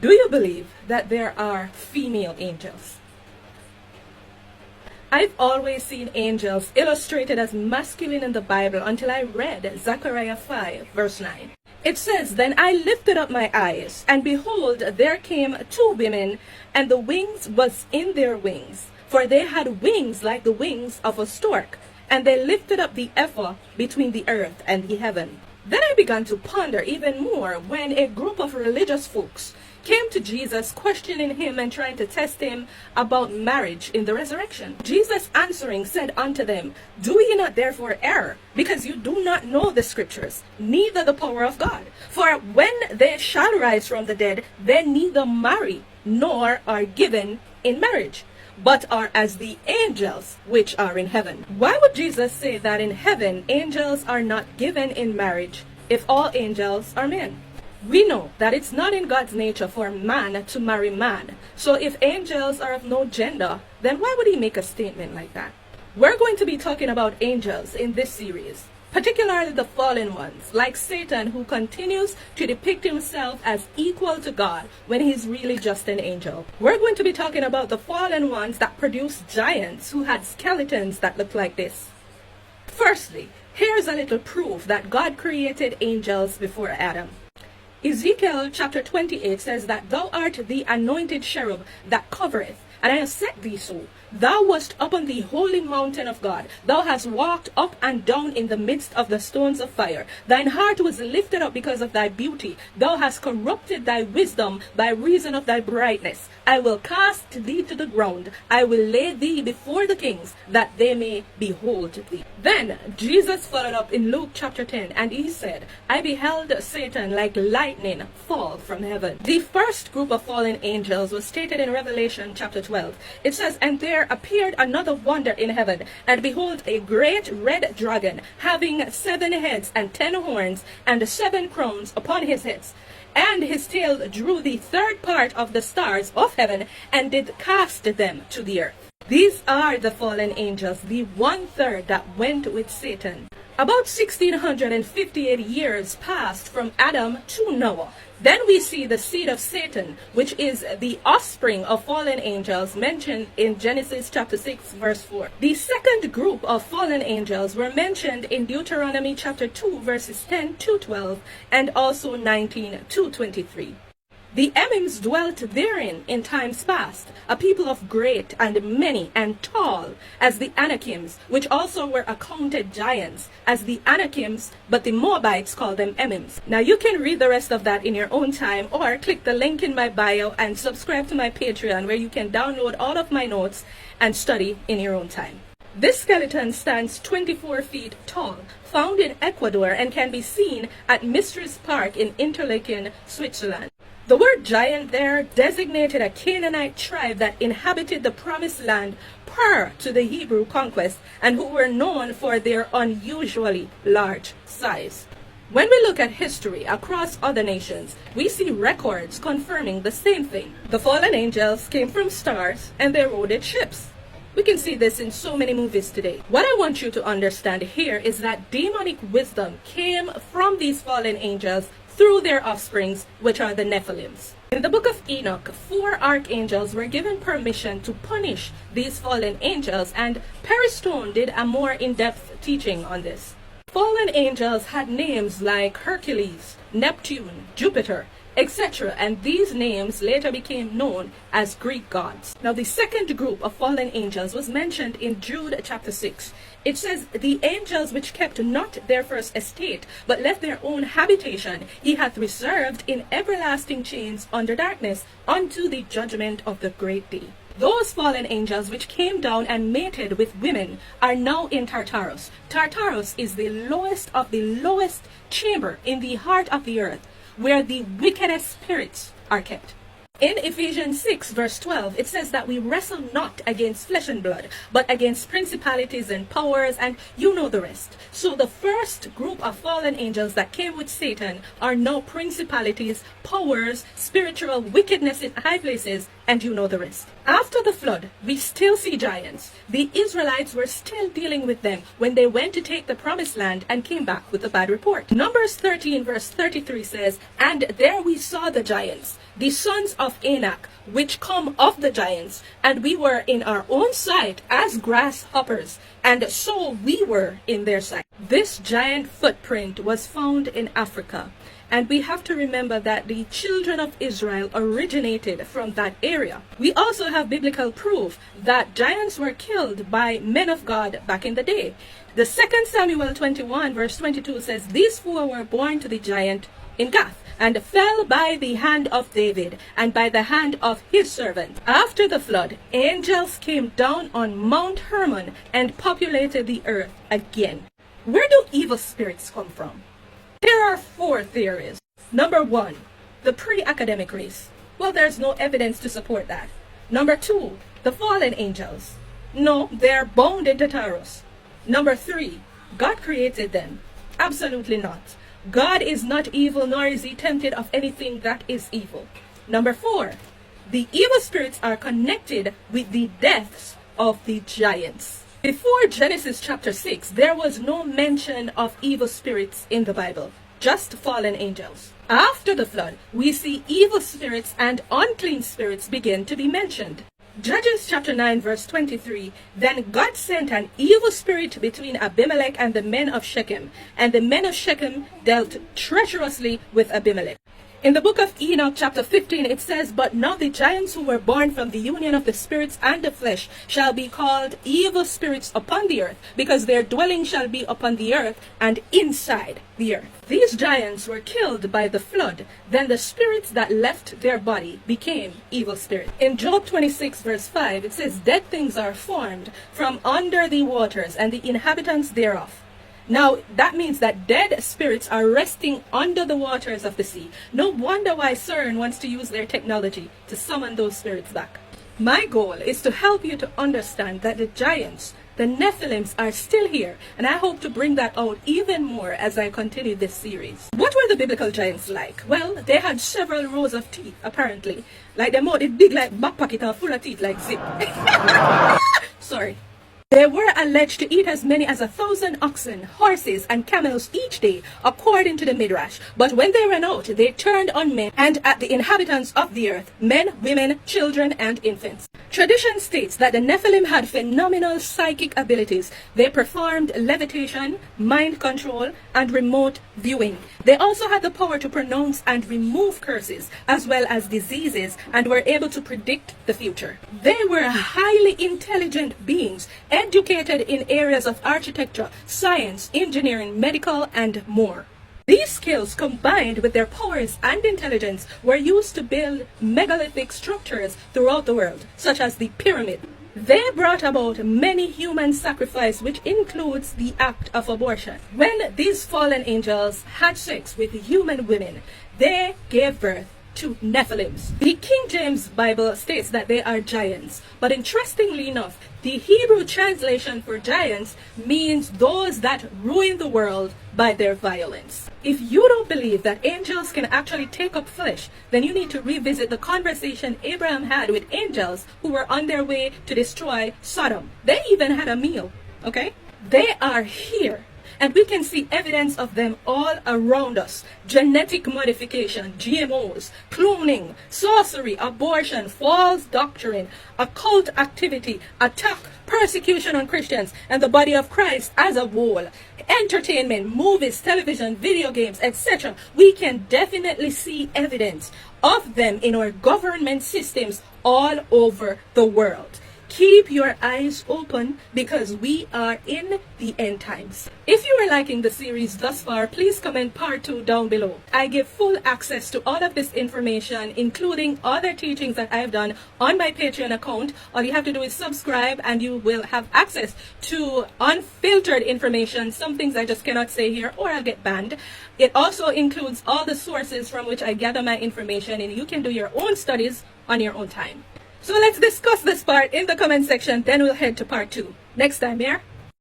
Do you believe that there are female angels? I've always seen angels illustrated as masculine in the Bible until I read Zechariah 5 verse 9. It says, "Then I lifted up my eyes, and behold, there came two women, and the wings was in their wings, for they had wings like the wings of a stork, and they lifted up the ephah between the earth and the heaven." Then I began to ponder even more when a group of religious folks came to Jesus questioning him and trying to test him about marriage in the resurrection. Jesus answering said unto them, "Do ye not therefore err, because you do not know the scriptures, neither the power of God? For when they shall rise from the dead, they neither marry nor are given in marriage, but are as the angels which are in heaven." Why would Jesus say that in heaven angels are not given in marriage if all angels are men? We know that it's not in God's nature for man to marry man. So if angels are of no gender, then why would he make a statement like that? We're going to be talking about angels in this series, particularly the fallen ones, like Satan, who continues to depict himself as equal to God when he's really just an angel. We're going to be talking about the fallen ones that produce giants who had skeletons that look like this. Firstly, here's a little proof that God created angels before Adam. Ezekiel chapter 28 says that thou art the anointed cherub that covereth, and I have set thee so. Thou wast upon the holy mountain of God. Thou hast walked up and down in the midst of the stones of fire. Thine heart was lifted up because of thy beauty. Thou hast corrupted thy wisdom by reason of thy brightness. I will cast thee to the ground. I will lay thee before the kings, that they may behold thee. Then Jesus followed up in Luke chapter 10, and he said, I beheld Satan like lightning fall from heaven. The first group of fallen angels was stated in Revelation chapter 12. It says, and there appeared another wonder in heaven, and behold, a great red dragon, having 7 heads and 10 horns, and 7 crowns upon his heads. And his tail drew the third part of the stars of heaven, and did cast them to the earth. These are the fallen angels, the 1/3 that went with Satan. About 1658 years passed from Adam to Noah. Then we see the seed of Satan, which is the offspring of fallen angels mentioned in Genesis chapter 6 verse 4. The second group of fallen angels were mentioned in Deuteronomy chapter 2 verses 10 to 12 and also 19 to 23. The Emims dwelt therein in times past, a people of great and many and tall, as the Anakims, which also were accounted giants, as the Anakims, but the Moabites called them Emims. Now you can read the rest of that in your own time, or click the link in my bio and subscribe to my Patreon, where you can download all of my notes and study in your own time. This skeleton stands 24 feet tall, found in Ecuador, and can be seen at Mistress Park in Interlaken, Switzerland. The word giant there designated a Canaanite tribe that inhabited the promised land prior to the Hebrew conquest, and who were known for their unusually large size. When we look at history across other nations, we see records confirming the same thing. The fallen angels came from stars, and they rode in ships. We can see this in so many movies today. What I want you to understand here is that demonic wisdom came from these fallen angels through their offsprings, which are the Nephilims. In the book of Enoch, 4 archangels were given permission to punish these fallen angels, and Perry Stone did a more in-depth teaching on this. Fallen angels had names like Hercules, Neptune, Jupiter, etc., and these names later became known as Greek gods. Now the second group of fallen angels was mentioned in Jude chapter 6. It says, the angels which kept not their first estate, but left their own habitation, he hath reserved in everlasting chains under darkness, unto the judgment of the great day. Those fallen angels which came down and mated with women are now in Tartarus. Tartarus is the lowest of the lowest chamber in the heart of the earth, where the wickedest spirits are kept. In Ephesians 6 verse 12, it says that we wrestle not against flesh and blood, but against principalities and powers, and you know the rest. So the first group of fallen angels that came with Satan are now principalities, powers, spiritual wickedness in high places, and you know the rest. After the flood, we still see giants. The Israelites were still dealing with them when they went to take the promised land and came back with a bad report. Numbers 13 verse 33 says, and there we saw the giants, the sons of Anak, which come of the giants, and we were in our own sight as grasshoppers, and so we were in their sight. This giant footprint was found in Africa, and we have to remember that the children of Israel originated from that area. We also have biblical proof that giants were killed by men of God back in the day. The 2 Samuel 21 verse 22 says, "These four were born to the giant in Gath, and fell by the hand of David, and by the hand of his servant." After the flood, angels came down on Mount Hermon and populated the earth again. Where do evil spirits come from? There are 4 theories. Number 1, the pre-academic race. Well, there's no evidence to support that. Number 2, the fallen angels. No, they're bound into Taurus. Number 3, God created them. Absolutely not. God is not evil, nor is he tempted of anything that is evil. Number 4, the evil spirits are connected with the deaths of the giants. Before Genesis chapter 6, there was no mention of evil spirits in the Bible, just fallen angels. After the flood, we see evil spirits and unclean spirits begin to be mentioned. Judges chapter 9 verse 23, "Then God sent an evil spirit between Abimelech and the men of Shechem, and the men of Shechem dealt treacherously with Abimelech." In the book of Enoch chapter 15, it says, "But now the giants who were born from the union of the spirits and the flesh shall be called evil spirits upon the earth, because their dwelling shall be upon the earth and inside the earth." These giants were killed by the flood. Then the spirits that left their body became evil spirits. In Job 26 verse 5, it says, "Dead things are formed from under the waters, and the inhabitants thereof." Now, that means that dead spirits are resting under the waters of the sea. No wonder why CERN wants to use their technology to summon those spirits back. My goal is to help you to understand that the giants, the Nephilims, are still here, and I hope to bring that out even more as I continue this series. What were the biblical giants like? Well, they had several rows of teeth, apparently. Like their mouth is big like back pocket or full of teeth like zip. Sorry. They were alleged to eat as many as 1,000 oxen, horses, and camels each day, according to the Midrash. But when they ran out, they turned on men and at the inhabitants of the earth, men, women, children, and infants. Tradition states that the Nephilim had phenomenal psychic abilities. They performed levitation, mind control, and remote viewing. They also had the power to pronounce and remove curses, as well as diseases, and were able to predict the future. They were highly intelligent beings, educated in areas of architecture, science, engineering, medical, and more. These skills, combined with their powers and intelligence, were used to build megalithic structures throughout the world, such as the pyramid. They brought about many human sacrifice, which includes the act of abortion. When these fallen angels had sex with human women, they gave birth to Nephilims. The King James Bible states that they are giants, but interestingly enough, the Hebrew translation for giants means those that ruin the world by their violence. If you don't believe that angels can actually take up flesh, then you need to revisit the conversation Abraham had with angels who were on their way to destroy Sodom. They even had a meal, okay? They are here. And we can see evidence of them all around us. Genetic modification, GMOs, cloning, sorcery, abortion, false doctrine, occult activity, attack, persecution on Christians and the body of Christ as a whole, entertainment, movies, television, video games, etc. We can definitely see evidence of them in our government systems all over the world. Keep your eyes open because we are in the end times. If you are liking the series thus far, please comment part 2 down below. I give full access to all of this information, including other teachings that I've done on my Patreon account. All you have to do is subscribe and you will have access to unfiltered information. Some things I just cannot say here or I'll get banned. It also includes all the sources from which I gather my information, and you can do your own studies on your own time. So let's discuss this part in the comment section, then we'll head to part 2. Next time, yeah?